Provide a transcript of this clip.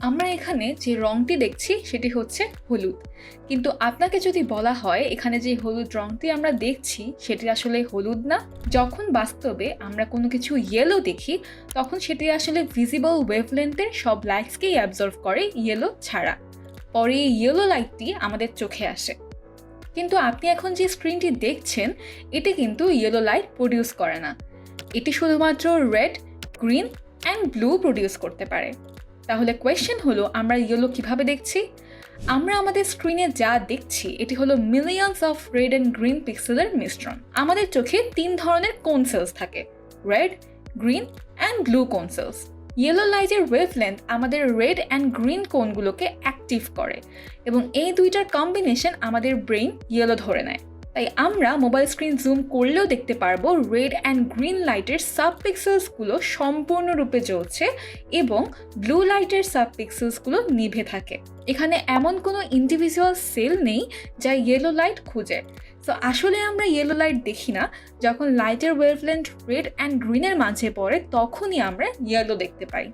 আমরা এখানে যে রংটি দেখছি সেটি হচ্ছে হলুদ, কিন্তু আপনাকে যদি বলা হয় এখানে যে হলুদ রংটি আমরা দেখছি সেটি আসলে হলুদ না, যখন বাস্তবে আমরা কোনো কিছু ইয়েলো দেখি তখন সেটি আসলে ভিজিবল ওয়েভলেন্থের সব লাইটসকেই অ্যাবজর্ভ করে ইয়েলো ছাড়া। পরে এই ইয়েলো লাইটটি আমাদের চোখে আসে। কিন্তু আপনি এখন যে স্ক্রিনটি দেখছেন এটি কিন্তু ইয়েলো লাইট প্রডিউস করে না, এটি শুধুমাত্র red, green and blue produce করতে পারে। তাহলে কোয়েশ্চেন হলো আমরা ইয়েলো কিভাবে দেখছি? আমরা আমাদের স্ক্রিনে যা দেখছি এটি হলো millions of red and green পিক্সেলের মিশ্রণ। আমাদের চোখে 3 ধরনের কোন সেলস থাকে, রেড, গ্রিন অ্যান্ড ব্লু কোন সেলস। ইয়েলো লাইটের ওয়েভলেন্থ আমাদের রেড অ্যান্ড গ্রিন কোনগুলোকে অ্যাক্টিভ করে এবং এই দুইটার কম্বিনেশন আমাদের ব্রেইন ইয়েলো ধরে নেয়। তাই আমরা মোবাইল স্ক্রিন জুম করলেও দেখতে পারবো রেড অ্যান্ড গ্রিন লাইটের সাবপিক্সেলসগুলো সম্পূর্ণরূপে জ্বলছে এবং ব্লু লাইটের সাবপিক্সেলসগুলো নিভে থাকে। এখানে এমন কোনো ইন্ডিভিজুয়াল সেল নেই যা ইয়েলো লাইট খুঁজে। সো আসলে আমরা ইয়েলো লাইট দেখি না, যখন লাইটের ওয়েভলেন্থ রেড অ্যান্ড গ্রিনের মাঝে পড়ে তখনই আমরা ইয়েলো দেখতে পাই।